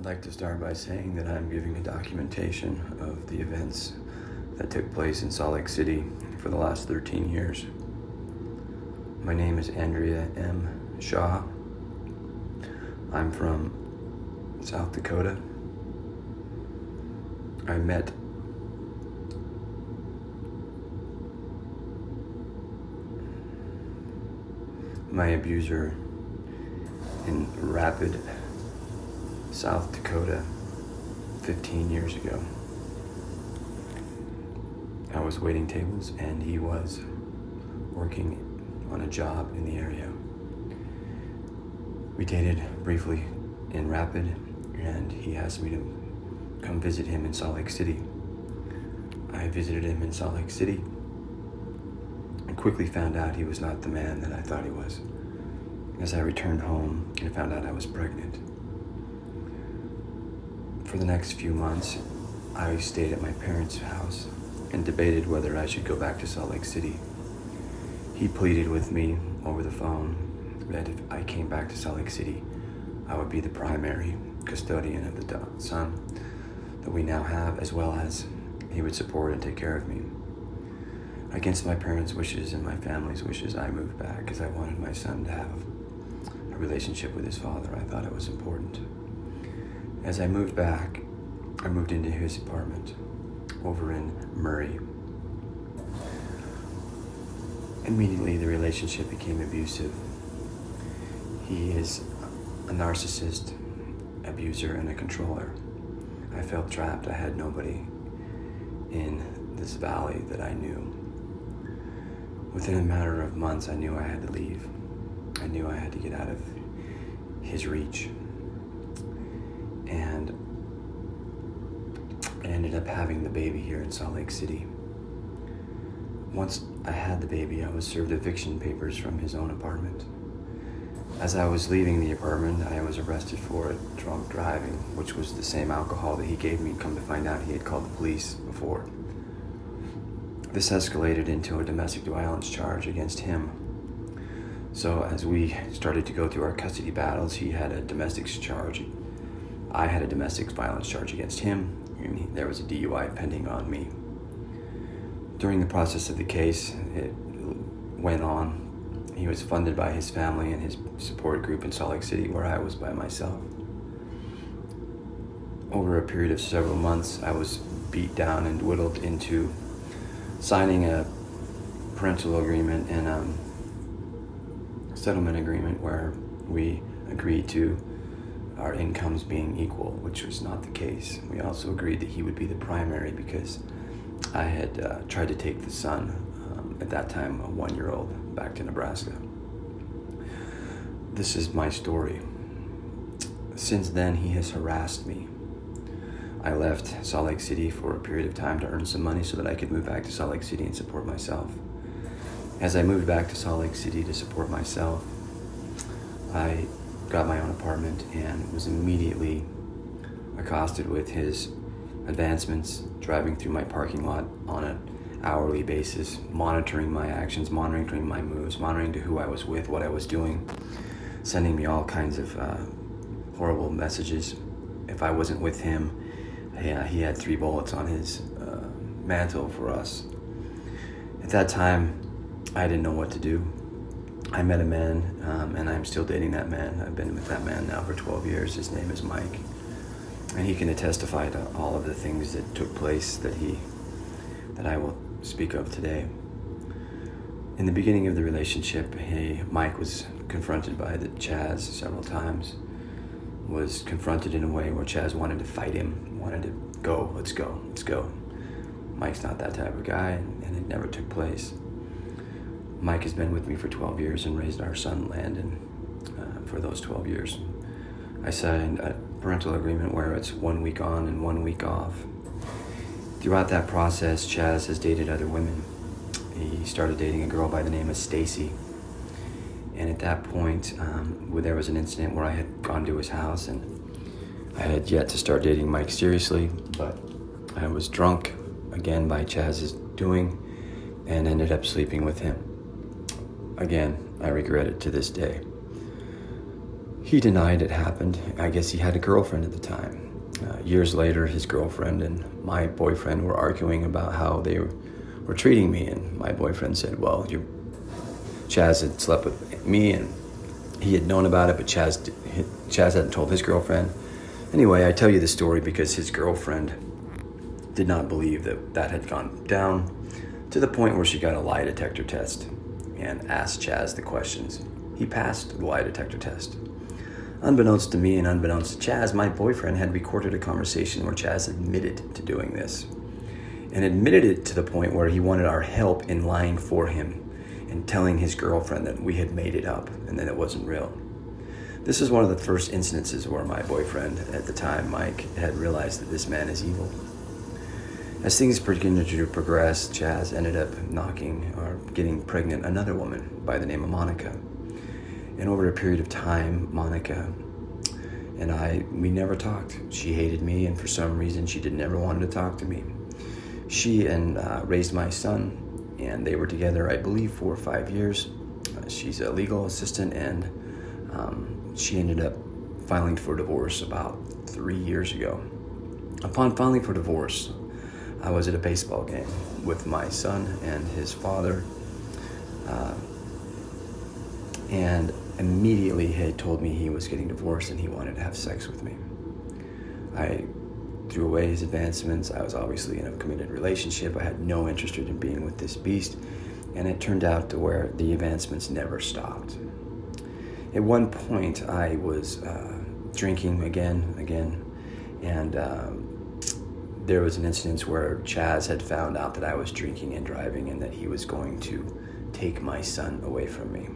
I'd like to start by saying that I'm giving a documentation of the events that took place in Salt Lake City for the last 13 years. My name is Andrea M. Shaw. I'm from South Dakota. I met my abuser in Rapid, South Dakota, 15 years ago. I was waiting tables and he was working on a job in the area. We dated briefly in Rapid and he asked me to come visit him in Salt Lake City. I visited him in Salt Lake City and quickly found out he was not the man that I thought he was. As I returned home and found out I was pregnant. For the next few months, I stayed at my parents' house and debated whether I should go back to Salt Lake City. He pleaded with me over the phone that if I came back to Salt Lake City, I would be the primary custodian of the son that we now have, as well as he would support and take care of me. Against my parents' wishes and my family's wishes, I moved back because I wanted my son to have a relationship with his father. I thought it was important. As I moved back, I moved into his apartment over in Murray. Immediately, the relationship became abusive. He is a narcissist, abuser, and a controller. I felt trapped. I had nobody in this valley that I knew. Within a matter of months, I knew I had to leave. I knew I had to get out of his reach. And I ended up having the baby here in Salt Lake City. Once I had the baby, I was served eviction papers from his own apartment. As I was leaving the apartment, I was arrested for drunk driving, which was the same alcohol that he gave me. Come to find out, he had called the police before. This escalated into a domestic violence charge against him. So as we started to go through our custody battles, he had a domestic charge. I had a domestic violence charge against him, and there was a DUI pending on me. During the process of the case, it went on. He was funded by his family and his support group in Salt Lake City, where I was by myself. Over a period of several months, I was beat down and whittled into signing a parental agreement and a settlement agreement where we agreed to our incomes being equal, which was not the case. We also agreed that he would be the primary because I had tried to take the son, at that time a 1-year-old, back to Nebraska. This is my story. Since then, he has harassed me. I left Salt Lake City for a period of time to earn some money so that I could move back to Salt Lake City and support myself. As I moved back to Salt Lake City to support myself, I got my own apartment and was immediately accosted with his advancements, driving through my parking lot on an hourly basis, monitoring my actions, monitoring my moves, monitoring to who I was with, what I was doing, sending me all kinds of horrible messages. If I wasn't with him, he had 3 bullets on his mantle for us. At that time, I didn't know what to do. I met a man, and I'm still dating that man. I've been with that man now for 12 years. His name is Mike. And he can testify to all of the things that took place that I will speak of today. In the beginning of the relationship, Mike was confronted by Chaz several times, was confronted in a way where Chaz wanted to fight him, wanted to go, let's go. Mike's not that type of guy, and it never took place. Mike has been with me for 12 years and raised our son, Landon, for those 12 years. I signed a parental agreement where it's 1 week on and 1 week off. Throughout that process, Chaz has dated other women. He started dating a girl by the name of Stacy. And at that point, there was an incident where I had gone to his house and I had yet to start dating Mike seriously, but I was drunk again by Chaz's doing and ended up sleeping with him. Again, I regret it to this day. He denied it happened. I guess he had a girlfriend at the time. Years later, his girlfriend and my boyfriend were arguing about how they were treating me, and my boyfriend said, well, Chaz had slept with me, and he had known about it, but Chaz hadn't told his girlfriend. Anyway, I tell you this story because his girlfriend did not believe that had gone down, to the point where she got a lie detector test and asked Chaz the questions. He passed the lie detector test. Unbeknownst to me and unbeknownst to Chaz, my boyfriend had recorded a conversation where Chaz admitted to doing this, and admitted it to the point where he wanted our help in lying for him and telling his girlfriend that we had made it up and that it wasn't real. This is one of the first instances where my boyfriend at the time, Mike, had realized that this man is evil. As things began to progress, Chaz ended up getting pregnant another woman by the name of Monica. And over a period of time, Monica and we never talked. She hated me, and for some reason, she never wanted to talk to me. She raised my son, and they were together, I believe, 4 or 5 years. She's a legal assistant, and she ended up filing for divorce about 3 years ago. Upon filing for divorce, I was at a baseball game with my son and his father, and immediately he had told me he was getting divorced and he wanted to have sex with me. I threw away his advancements. I was obviously in a committed relationship. I had no interest in being with this beast, and it turned out to where the advancements never stopped. At one point, I was drinking again, and there was an instance where Chaz had found out that I was drinking and driving, and that he was going to take my son away from me.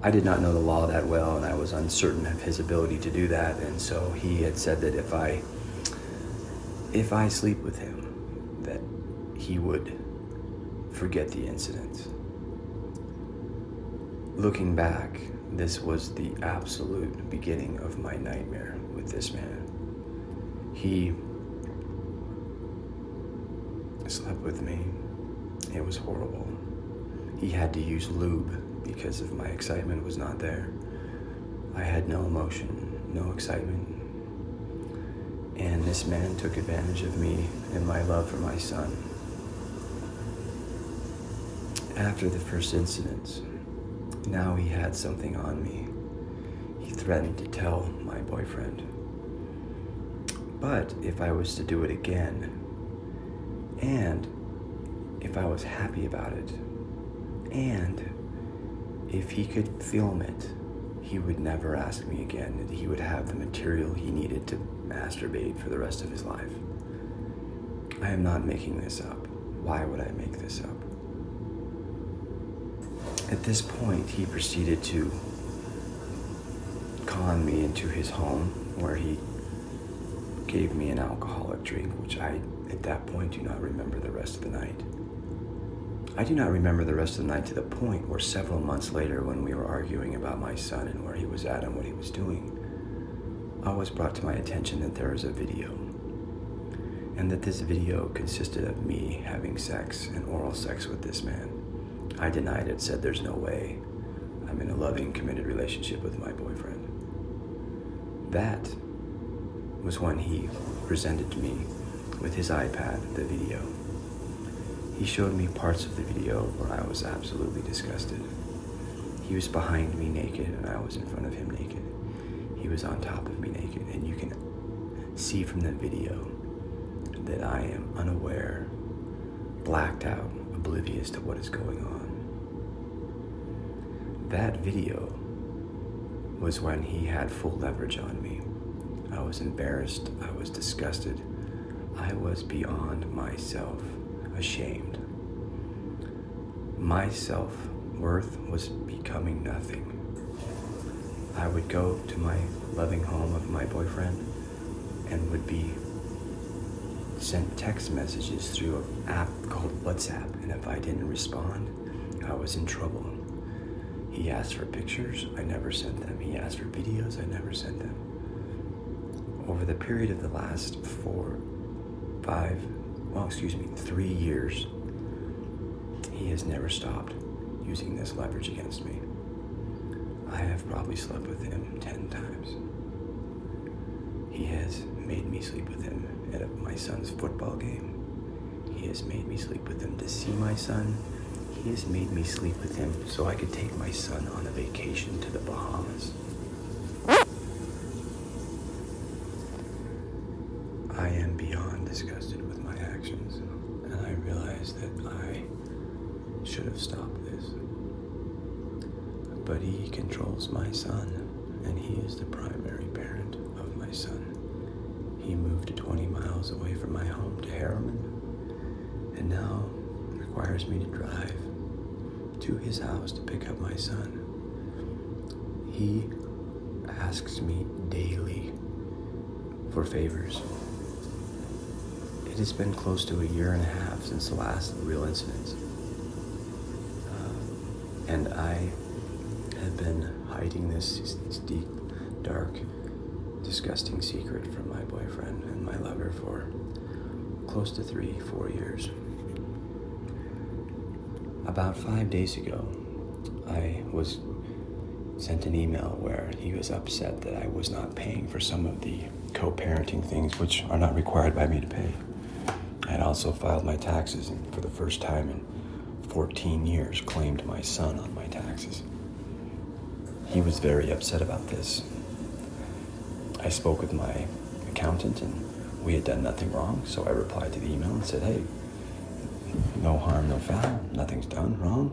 I did not know the law that well, and I was uncertain of his ability to do that, and so he had said that if I sleep with him, that he would forget the incident. Looking back, this was the absolute beginning of my nightmare with this man. He slept with me. It was horrible. He had to use lube because of my excitement was not there. I had no emotion, no excitement. And this man took advantage of me and my love for my son. After the first incident, now he had something on me. He threatened to tell my boyfriend. But if I was to do it again, and if I was happy about it, and if he could film it, he would never ask me again, that he would have the material he needed to masturbate for the rest of his life. I am not making this up. Why would I make this up? At this point, he proceeded to con me into his home, where he gave me an alcoholic drink, which I, at that point, do not remember the rest of the night. I do not remember the rest of the night, to the point where several months later, when we were arguing about my son and where he was at and what he was doing, I was brought to my attention that there was a video, and that this video consisted of me having sex and oral sex with this man. I denied it, said there's no way. I'm in a loving, committed relationship with my boyfriend. That was when he presented to me with his iPad the video. He showed me parts of the video where I was absolutely disgusted. He was behind me naked, and I was in front of him naked. He was on top of me naked, and you can see from the video that I am unaware, blacked out, oblivious to what is going on. That video was when he had full leverage on me. I was embarrassed. I was disgusted. I was beyond myself ashamed. My self-worth was becoming nothing. I would go to my loving home of my boyfriend and would be sent text messages through an app called WhatsApp, and if I didn't respond, I was in trouble. He asked for pictures, I never sent them. He asked for videos, I never sent them. Over the period of the last 3 years, he has never stopped using this leverage against me. I have probably slept with him 10 times. He has made me sleep with him at my son's football game. He has made me sleep with him to see my son. He has made me sleep with him so I could take my son on a vacation to the Bahamas. I am beyond disgusted with my actions, and I realize that I should have stopped this. But he controls my son, and he is the primary parent of my son. He moved 20 miles away from my home to Harriman, and now requires me to drive to his house to pick up my son. He asks me daily for favors. It has been close to a year and a half since the last real incident. And I have been hiding this deep, dark, disgusting secret from my boyfriend and my lover for close to 3-4 years. About 5 days ago, I was sent an email where he was upset that I was not paying for some of the co-parenting things which are not required by me to pay. I had also filed my taxes and for the first time in 14 years claimed my son on my taxes. He was very upset about this. I spoke with my accountant and we had done nothing wrong, so I replied to the email and said, hey, no harm, no foul, nothing's done wrong.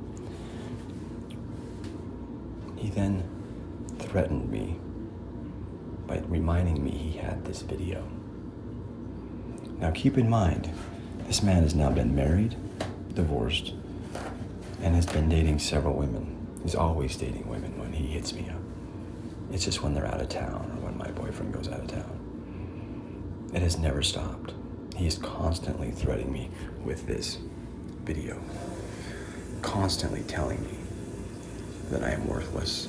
He then threatened me by reminding me he had this video. Now keep in mind, this man has now been married, divorced, and has been dating several women. He's always dating women when he hits me up. It's just when they're out of town or when my boyfriend goes out of town. It has never stopped. He is constantly threatening me with this video, constantly telling me that I am worthless,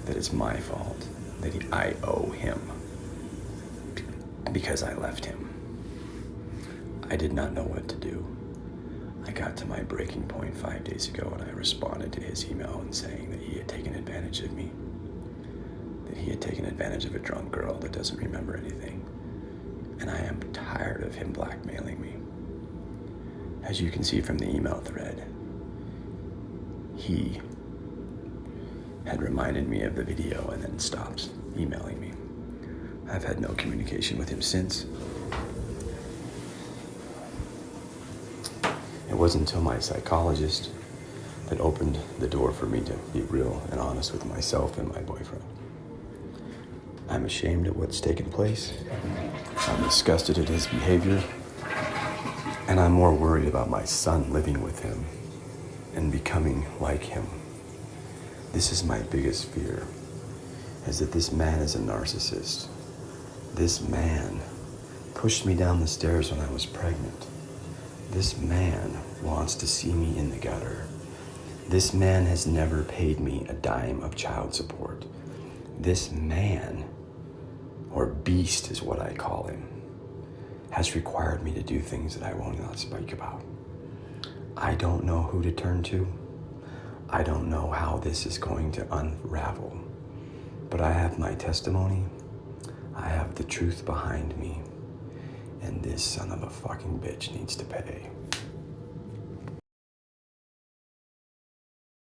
that it's my fault, that I owe him because I left him. I did not know what to do. I got to my breaking point 5 days ago and I responded to his email and saying that he had taken advantage of me, that he had taken advantage of a drunk girl that doesn't remember anything. And I am tired of him blackmailing me. As you can see from the email thread, he had reminded me of the video and then stopped emailing me. I've had no communication with him since. It wasn't until my psychologist that opened the door for me to be real and honest with myself and my boyfriend. I'm ashamed at what's taken place. I'm disgusted at his behavior. And I'm more worried about my son living with him and becoming like him. This is my biggest fear, is that this man is a narcissist. This man pushed me down the stairs when I was pregnant. This man wants to see me in the gutter. This man has never paid me a dime of child support. This man, or beast is what I call him, has required me to do things that I will not speak about. I don't know who to turn to. I don't know how this is going to unravel. But I have my testimony. I have the truth behind me. And this son of a fucking bitch needs to pay.